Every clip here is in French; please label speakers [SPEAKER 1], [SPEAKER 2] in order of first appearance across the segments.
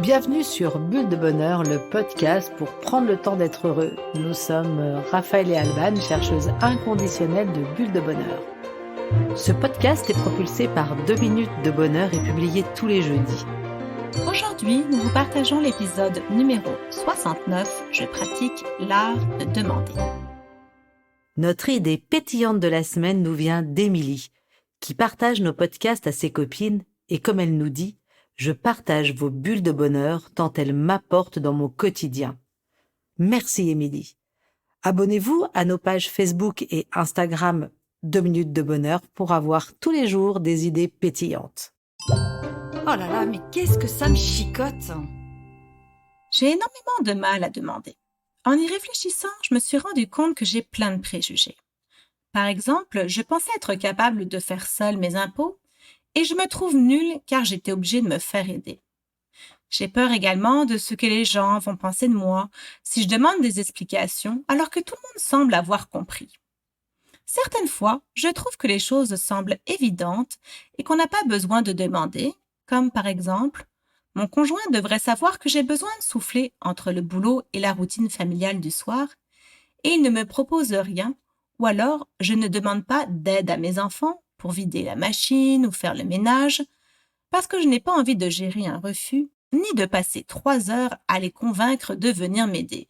[SPEAKER 1] Bienvenue sur Bulle de Bonheur, le podcast pour prendre le temps d'être heureux. Nous sommes Raphaël et Alban, chercheuses inconditionnelles de Bulle de Bonheur. Ce podcast est propulsé par 2 minutes de bonheur et publié tous les jeudis.
[SPEAKER 2] Aujourd'hui, nous vous partageons l'épisode numéro 69 « Je pratique l'art de demander ».
[SPEAKER 1] Notre idée pétillante de la semaine nous vient d'Émilie, qui partage nos podcasts à ses copines et comme elle nous dit, je partage vos bulles de bonheur tant elles m'apportent dans mon quotidien. Merci Émilie. Abonnez-vous à nos pages Facebook et Instagram 2 minutes de bonheur pour avoir tous les jours des idées pétillantes.
[SPEAKER 3] Oh là là, mais qu'est-ce que ça me chicote!
[SPEAKER 2] J'ai énormément de mal à demander. En y réfléchissant, je me suis rendu compte que j'ai plein de préjugés. Par exemple, je pensais être capable de faire seule mes impôts, et je me trouve nulle car j'étais obligée de me faire aider. J'ai peur également de ce que les gens vont penser de moi si je demande des explications alors que tout le monde semble avoir compris. Certaines fois, je trouve que les choses semblent évidentes et qu'on n'a pas besoin de demander, comme par exemple, mon conjoint devrait savoir que j'ai besoin de souffler entre le boulot et la routine familiale du soir et il ne me propose rien, ou alors je ne demande pas d'aide à mes enfants pour vider la machine ou faire le ménage, parce que je n'ai pas envie de gérer un refus, ni de passer 3 heures à les convaincre de venir m'aider.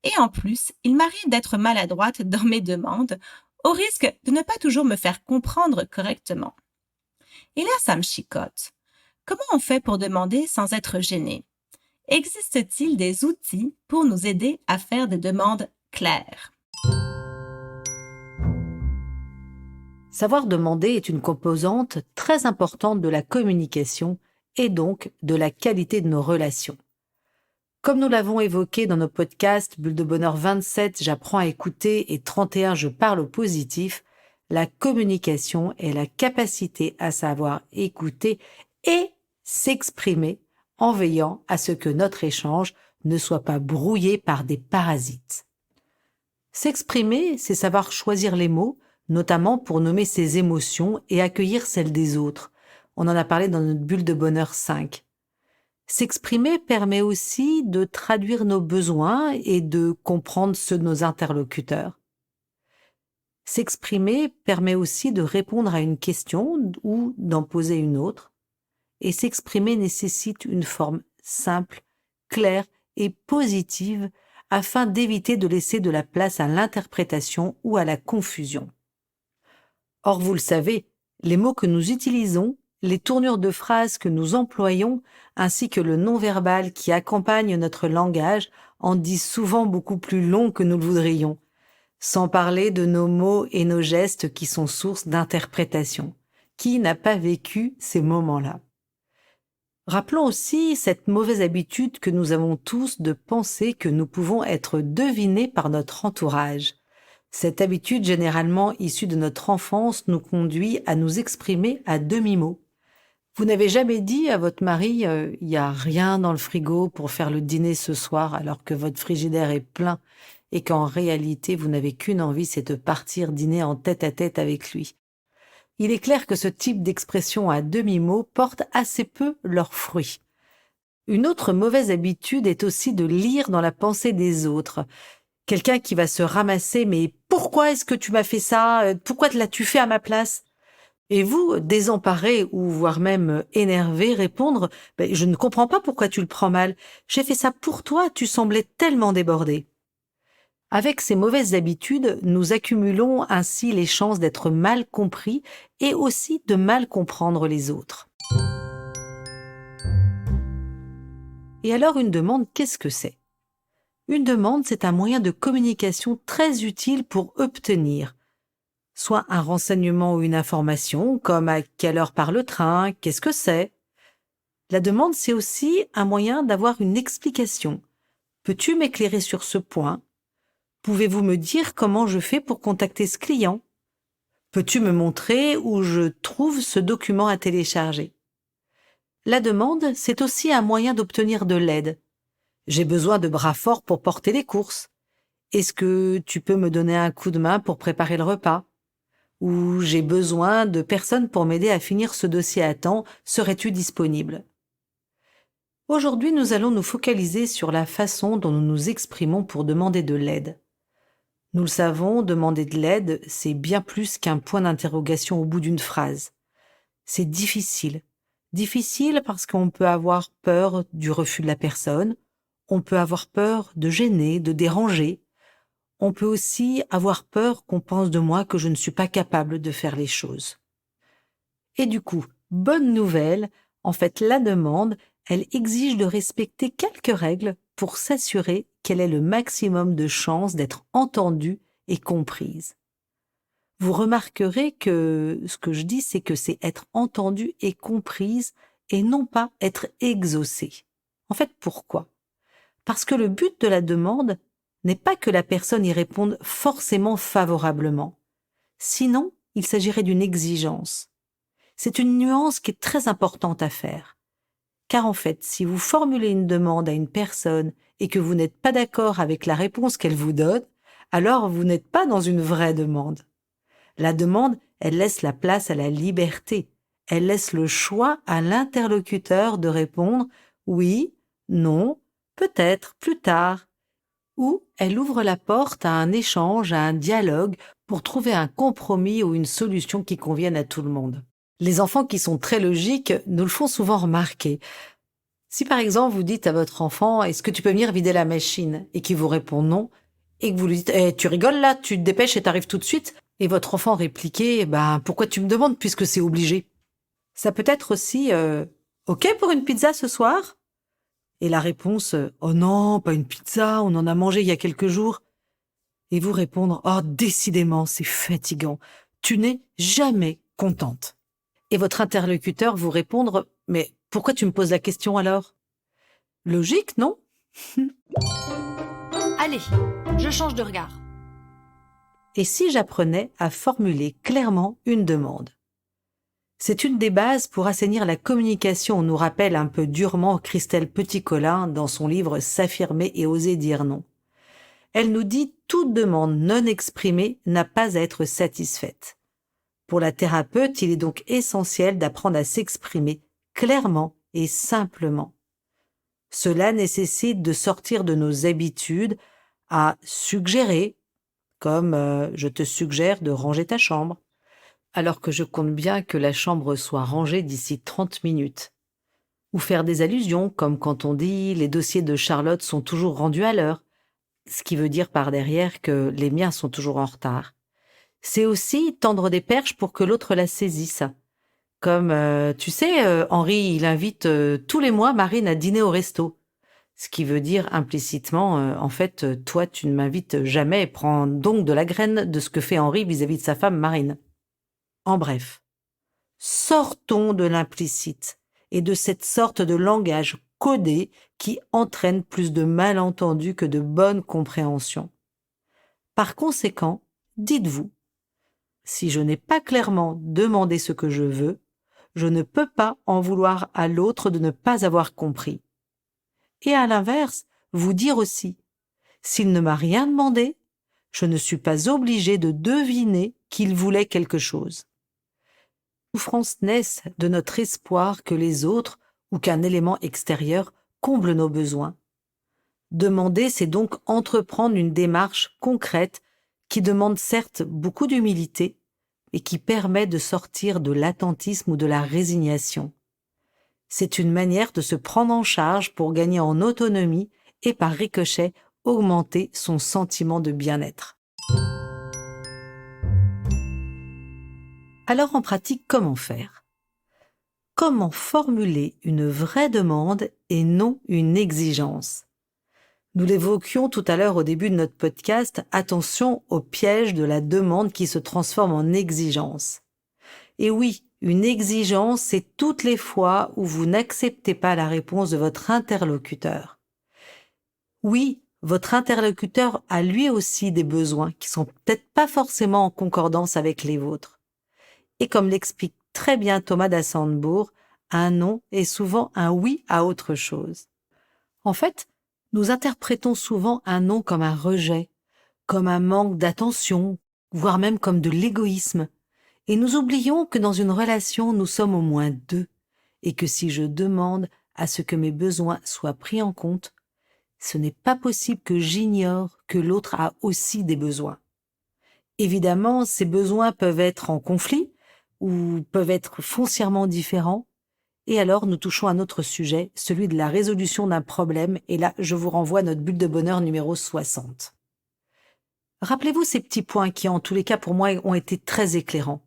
[SPEAKER 2] Et en plus, il m'arrive d'être maladroite dans mes demandes, au risque de ne pas toujours me faire comprendre correctement. Et là, ça me chicote. Comment on fait pour demander sans être gêné? Existe-t-il des outils pour nous aider à faire des demandes claires?
[SPEAKER 1] Savoir demander est une composante très importante de la communication et donc de la qualité de nos relations. Comme nous l'avons évoqué dans nos podcasts Bulle de Bonheur 27, j'apprends à écouter et 31, je parle au positif, la communication est la capacité à savoir écouter et s'exprimer en veillant à ce que notre échange ne soit pas brouillé par des parasites. S'exprimer, c'est savoir choisir les mots, notamment pour nommer ses émotions et accueillir celles des autres. On en a parlé dans notre Bulle de Bonheur 5. S'exprimer permet aussi de traduire nos besoins et de comprendre ceux de nos interlocuteurs. S'exprimer permet aussi de répondre à une question ou d'en poser une autre. Et s'exprimer nécessite une forme simple, claire et positive afin d'éviter de laisser de la place à l'interprétation ou à la confusion. Or, vous le savez, les mots que nous utilisons, les tournures de phrases que nous employons, ainsi que le non-verbal qui accompagne notre langage en disent souvent beaucoup plus long que nous le voudrions, sans parler de nos mots et nos gestes qui sont source d'interprétation. Qui n'a pas vécu ces moments-là? Rappelons aussi cette mauvaise habitude que nous avons tous de penser que nous pouvons être devinés par notre entourage. Cette habitude généralement issue de notre enfance nous conduit à nous exprimer à demi-mot. Vous n'avez jamais dit à votre mari « il n'y a rien dans le frigo pour faire le dîner ce soir » alors que votre frigidaire est plein et qu'en réalité vous n'avez qu'une envie, c'est de partir dîner en tête-à-tête avec lui. Il est clair que ce type d'expression à demi-mot porte assez peu leurs fruits. Une autre mauvaise habitude est aussi de lire dans la pensée des autres. Quelqu'un qui va se ramasser « mais pourquoi est-ce que tu m'as fait ça? Pourquoi l'as-tu fait à ma place ?» Et vous, désemparé ou voire même énervé, répondre « je ne comprends pas pourquoi tu le prends mal. J'ai fait ça pour toi, tu semblais tellement débordé. » Avec ces mauvaises habitudes, nous accumulons ainsi les chances d'être mal compris et aussi de mal comprendre les autres. Et alors une demande, qu'est-ce que c'est? Une demande, c'est un moyen de communication très utile pour obtenir soit un renseignement ou une information, comme à quelle heure part le train, qu'est-ce que c'est? La demande, c'est aussi un moyen d'avoir une explication. Peux-tu m'éclairer sur ce point? Pouvez-vous me dire comment je fais pour contacter ce client? Peux-tu me montrer où je trouve ce document à télécharger? La demande, c'est aussi un moyen d'obtenir de l'aide. J'ai besoin de bras forts pour porter les courses. Est-ce que tu peux me donner un coup de main pour préparer le repas? Ou j'ai besoin de personnes pour m'aider à finir ce dossier à temps, serais-tu disponible? Aujourd'hui, nous allons nous focaliser sur la façon dont nous nous exprimons pour demander de l'aide. Nous le savons, demander de l'aide, c'est bien plus qu'un point d'interrogation au bout d'une phrase. C'est difficile. Difficile parce qu'on peut avoir peur du refus de la personne, on peut avoir peur de gêner, de déranger, on peut aussi avoir peur qu'on pense de moi que je ne suis pas capable de faire les choses. Et du coup, bonne nouvelle, en fait, la demande, elle exige de respecter quelques règles pour s'assurer qu'elle ait le maximum de chances d'être entendue et comprise. Vous remarquerez que ce que je dis, c'est que c'est être entendue et comprise et non pas être exaucée. En fait, pourquoi? Parce que le but de la demande n'est pas que la personne y réponde forcément favorablement. Sinon, il s'agirait d'une exigence. C'est une nuance qui est très importante à faire. Car en fait, si vous formulez une demande à une personne et que vous n'êtes pas d'accord avec la réponse qu'elle vous donne, alors vous n'êtes pas dans une vraie demande. La demande, elle laisse la place à la liberté. Elle laisse le choix à l'interlocuteur de répondre oui, non, peut-être, plus tard. Ou elle ouvre la porte à un échange, à un dialogue pour trouver un compromis ou une solution qui convienne à tout le monde. Les enfants qui sont très logiques nous le font souvent remarquer. Si par exemple vous dites à votre enfant « Est-ce que tu peux venir vider la machine ?» et qu'il vous répond non, et que vous lui dites « Tu rigoles là, tu te dépêches et t'arrives tout de suite ?» et votre enfant répliquait « Pourquoi tu me demandes puisque c'est obligé ?» Ça peut être aussi « Ok pour une pizza ce soir ?» et la réponse « Oh non, pas une pizza, on en a mangé il y a quelques jours. » Et vous répondre « Oh, décidément, c'est fatigant, tu n'es jamais contente. » Et votre interlocuteur vous répondre « Mais pourquoi tu me poses la question alors ?» Logique, non?
[SPEAKER 3] Allez, je change de regard.
[SPEAKER 1] Et si j'apprenais à formuler clairement une demande? C'est une des bases pour assainir la communication, nous rappelle un peu durement Christelle Petit-Colin dans son livre « S'affirmer et oser dire non ». Elle nous dit « Toute demande non exprimée n'a pas à être satisfaite ». Pour la thérapeute, il est donc essentiel d'apprendre à s'exprimer clairement et simplement. Cela nécessite de sortir de nos habitudes à suggérer, comme je te suggère de ranger ta chambre, alors que je compte bien que la chambre soit rangée d'ici 30 minutes. Ou faire des allusions, comme quand on dit « les dossiers de Charlotte sont toujours rendus à l'heure », ce qui veut dire par derrière que les miens sont toujours en retard. C'est aussi tendre des perches pour que l'autre la saisisse. Comme, tu sais, Henri, il invite tous les mois Marine à dîner au resto. Ce qui veut dire implicitement, en fait, toi, tu ne m'invites jamais, prends donc de la graine de ce que fait Henri vis-à-vis de sa femme Marine. En bref, sortons de l'implicite et de cette sorte de langage codé qui entraîne plus de malentendus que de bonne compréhension. Par conséquent, dites-vous, si je n'ai pas clairement demandé ce que je veux, je ne peux pas en vouloir à l'autre de ne pas avoir compris. Et à l'inverse, vous dire aussi, s'il ne m'a rien demandé, je ne suis pas obligé de deviner qu'il voulait quelque chose. Souffrances naissent de notre espoir que les autres ou qu'un élément extérieur comble nos besoins. Demander, c'est donc entreprendre une démarche concrète qui demande certes beaucoup d'humilité et qui permet de sortir de l'attentisme ou de la résignation. C'est une manière de se prendre en charge pour gagner en autonomie et par ricochet augmenter son sentiment de bien-être. Alors en pratique, comment faire? Comment formuler une vraie demande et non une exigence? Nous l'évoquions tout à l'heure au début de notre podcast, attention au piège de la demande qui se transforme en exigence. Et oui, une exigence, c'est toutes les fois où vous n'acceptez pas la réponse de votre interlocuteur. Oui, votre interlocuteur a lui aussi des besoins qui sont peut-être pas forcément en concordance avec les vôtres. Et comme l'explique très bien Thomas d'Assembourg, un non est souvent un oui à autre chose. En fait, nous interprétons souvent un non comme un rejet, comme un manque d'attention, voire même comme de l'égoïsme. Et nous oublions que dans une relation, nous sommes au moins deux, et que si je demande, à ce que mes besoins soient pris en compte, ce n'est pas possible que j'ignore que l'autre a aussi des besoins. Évidemment, ces besoins peuvent être en conflit ou peuvent être foncièrement différents, et alors nous touchons à un autre sujet, celui de la résolution d'un problème, et là je vous renvoie à notre bulle de bonheur numéro 60. Rappelez-vous ces petits points qui, en tous les cas pour moi, ont été très éclairants.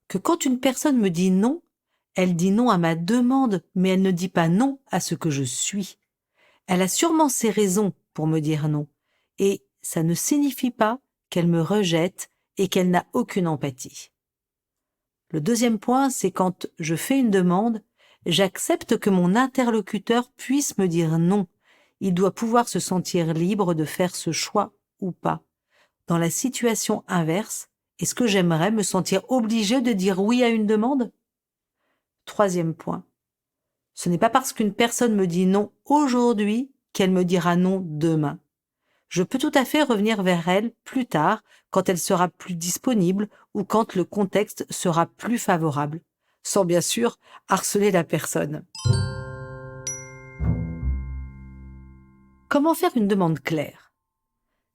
[SPEAKER 1] Que quand une personne me dit non, elle dit non à ma demande, mais elle ne dit pas non à ce que je suis. Elle a sûrement ses raisons pour me dire non, et ça ne signifie pas qu'elle me rejette et qu'elle n'a aucune empathie. Le deuxième point, c'est quand je fais une demande, j'accepte que mon interlocuteur puisse me dire non. Il doit pouvoir se sentir libre de faire ce choix ou pas. Dans la situation inverse, est-ce que j'aimerais me sentir obligée de dire oui à une demande? Troisième point. Ce n'est pas parce qu'une personne me dit non aujourd'hui qu'elle me dira non demain. Je peux tout à fait revenir vers elle plus tard, quand elle sera plus disponible ou quand le contexte sera plus favorable, sans bien sûr harceler la personne. Comment faire une demande claire?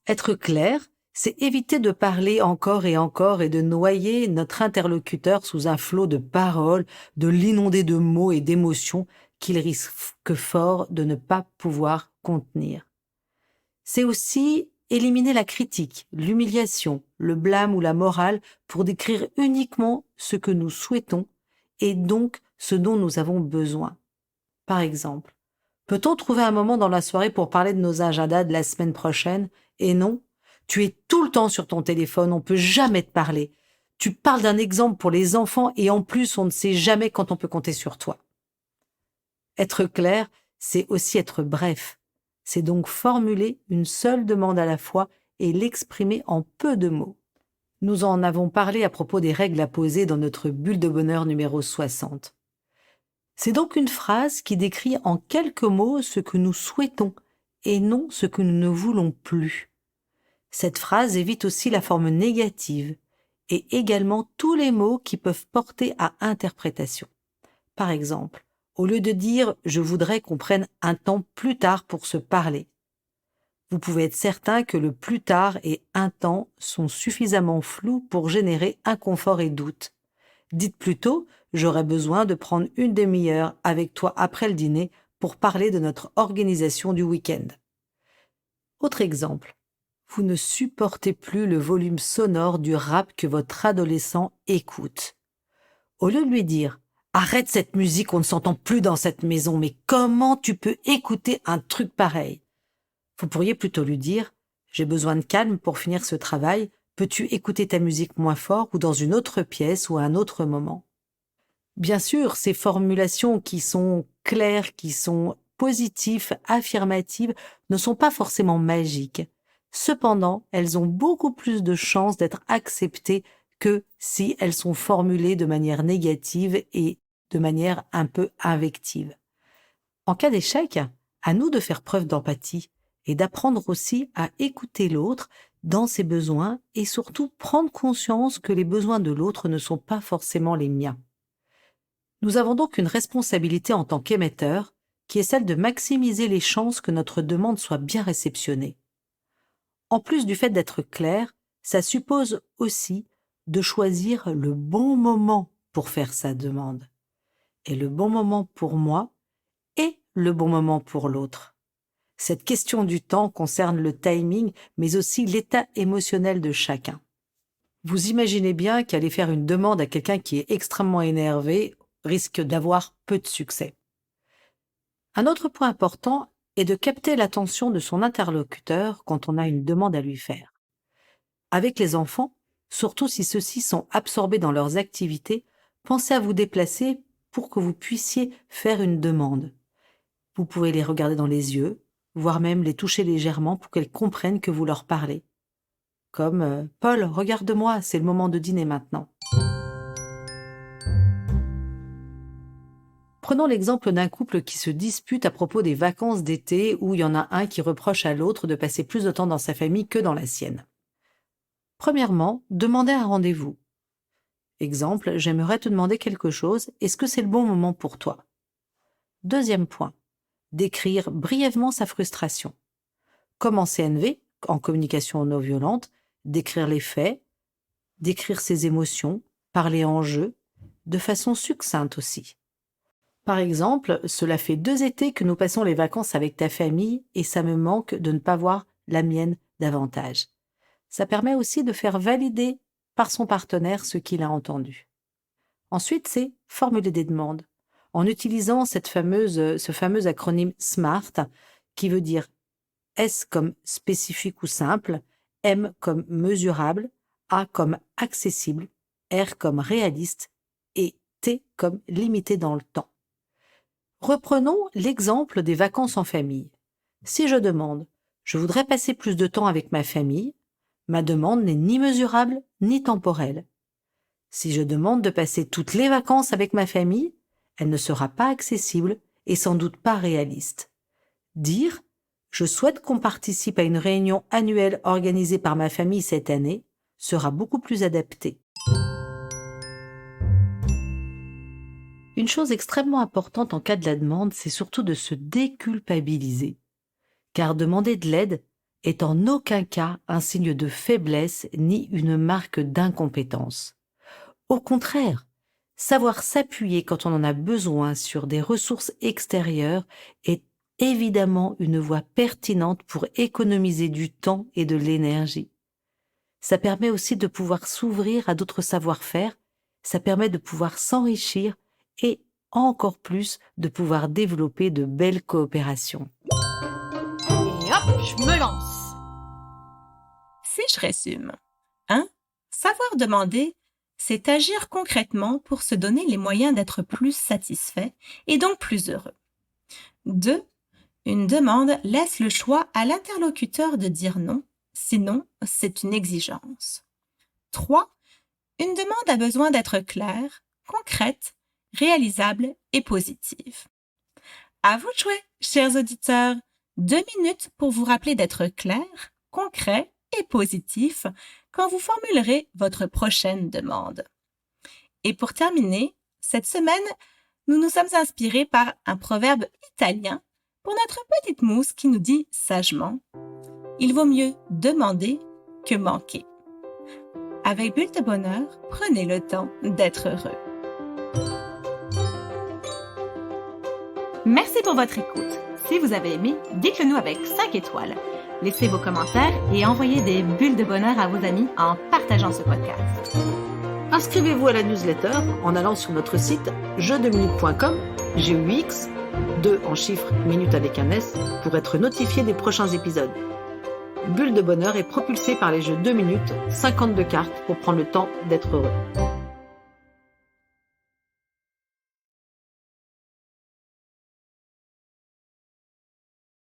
[SPEAKER 1] Être clair, c'est éviter de parler encore et encore et de noyer notre interlocuteur sous un flot de paroles, de l'inonder de mots et d'émotions qu'il risque fort de ne pas pouvoir contenir. C'est aussi éliminer la critique, l'humiliation, le blâme ou la morale pour décrire uniquement ce que nous souhaitons et donc ce dont nous avons besoin. Par exemple, peut-on trouver un moment dans la soirée pour parler de nos agendas de la semaine prochaine? Et non, tu es tout le temps sur ton téléphone, on ne peut jamais te parler. Tu parles d'un exemple pour les enfants et en plus on ne sait jamais quand on peut compter sur toi. Être clair, c'est aussi être bref. C'est donc formuler une seule demande à la fois et l'exprimer en peu de mots. Nous en avons parlé à propos des règles à poser dans notre bulle de bonheur numéro 60. C'est donc une phrase qui décrit en quelques mots ce que nous souhaitons et non ce que nous ne voulons plus. Cette phrase évite aussi la forme négative et également tous les mots qui peuvent porter à interprétation. Par exemple, au lieu de dire « je voudrais qu'on prenne un temps plus tard pour se parler », vous pouvez être certain que le plus tard et un temps sont suffisamment flous pour générer inconfort et doute. Dites plutôt « j'aurais besoin de prendre une demi-heure avec toi après le dîner pour parler de notre organisation du week-end ». Autre exemple, vous ne supportez plus le volume sonore du rap que votre adolescent écoute. Au lieu de lui dire « arrête cette musique, on ne s'entend plus dans cette maison, mais comment tu peux écouter un truc pareil ?» Vous pourriez plutôt lui dire « j'ai besoin de calme pour finir ce travail, peux-tu écouter ta musique moins fort ou dans une autre pièce ou à un autre moment ?» Bien sûr, ces formulations qui sont claires, qui sont positives, affirmatives, ne sont pas forcément magiques. Cependant, elles ont beaucoup plus de chances d'être acceptées que si elles sont formulées de manière négative et de manière un peu invective. En cas d'échec, à nous de faire preuve d'empathie et d'apprendre aussi à écouter l'autre dans ses besoins et surtout prendre conscience que les besoins de l'autre ne sont pas forcément les miens. Nous avons donc une responsabilité en tant qu'émetteur qui est celle de maximiser les chances que notre demande soit bien réceptionnée. En plus du fait d'être clair, ça suppose aussi de choisir le bon moment pour faire sa demande. Et le bon moment pour moi et le bon moment pour l'autre. Cette question du temps concerne le timing, mais aussi l'état émotionnel de chacun. Vous imaginez bien qu'aller faire une demande à quelqu'un qui est extrêmement énervé risque d'avoir peu de succès. Un autre point important est de capter l'attention de son interlocuteur quand on a une demande à lui faire. Avec les enfants, surtout si ceux-ci sont absorbés dans leurs activités, pensez à vous déplacer pour que vous puissiez faire une demande. Vous pouvez les regarder dans les yeux, voire même les toucher légèrement pour qu'elles comprennent que vous leur parlez. Comme « Paul, regarde-moi, c'est le moment de dîner maintenant ». Prenons l'exemple d'un couple qui se dispute à propos des vacances d'été où il y en a un qui reproche à l'autre de passer plus de temps dans sa famille que dans la sienne. Premièrement, demandez un rendez-vous. Exemple, j'aimerais te demander quelque chose, est-ce que c'est le bon moment pour toi? Deuxième point, décrire brièvement sa frustration. Comme en CNV, en communication non violente, décrire les faits, décrire ses émotions, parler en jeu, de façon succincte aussi. Par exemple, cela fait 2 étés que nous passons les vacances avec ta famille et ça me manque de ne pas voir la mienne davantage. Ça permet aussi de faire valider par son partenaire ce qu'il a entendu. Ensuite, c'est formuler des demandes en utilisant ce fameux acronyme SMART qui veut dire S comme spécifique ou simple, M comme mesurable, A comme accessible, R comme réaliste et T comme limité dans le temps. Reprenons l'exemple des vacances en famille. Si je demande « Je voudrais passer plus de temps avec ma famille », ma demande n'est ni mesurable ni temporelle. Si je demande de passer toutes les vacances avec ma famille, elle ne sera pas accessible et sans doute pas réaliste. Dire « Je souhaite qu'on participe à une réunion annuelle organisée par ma famille cette année » sera beaucoup plus adapté. Une chose extrêmement importante en cas de la demande, c'est surtout de se déculpabiliser. Car demander de l'aide est en aucun cas un signe de faiblesse ni une marque d'incompétence. Au contraire, savoir s'appuyer quand on en a besoin sur des ressources extérieures est évidemment une voie pertinente pour économiser du temps et de l'énergie. Ça permet aussi de pouvoir s'ouvrir à d'autres savoir-faire, ça permet de pouvoir s'enrichir et encore plus de pouvoir développer de belles coopérations.
[SPEAKER 3] Et hop, je me lance.
[SPEAKER 2] Si je résume, 1. Savoir demander, c'est agir concrètement pour se donner les moyens d'être plus satisfait et donc plus heureux. 2. Une demande laisse le choix à l'interlocuteur de dire non, sinon c'est une exigence. 3. Une demande a besoin d'être claire, concrète, réalisable et positive. À vous de jouer, chers auditeurs. 2 minutes pour vous rappeler d'être clair, concret et positif quand vous formulerez votre prochaine demande. Et pour terminer, cette semaine, nous nous sommes inspirés par un proverbe italien pour notre petite mousse qui nous dit sagement « Il vaut mieux demander que manquer ». Avec Bulle de Bonheur, prenez le temps d'être heureux.
[SPEAKER 4] Merci pour votre écoute. Si vous avez aimé, dites-le nous avec 5 étoiles. Laissez vos commentaires et envoyez des bulles de bonheur à vos amis en partageant ce podcast.
[SPEAKER 1] Inscrivez-vous à la newsletter en allant sur notre site jeuxdeminutes.com, GUX, 2 en chiffres, minutes avec un S, pour être notifié des prochains épisodes. Bulle de bonheur est propulsé par les jeux 2 minutes, 52 cartes pour prendre le temps d'être heureux.